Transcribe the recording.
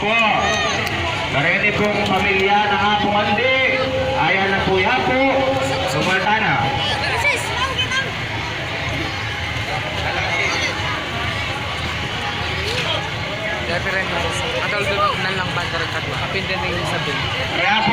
po. Karene pong pamilya na hapong andi. Ayan na po yapo. Sumaltana. Referendum. Adol doon na lang ba direkta ko. Kapin din yung sabi. Kaya po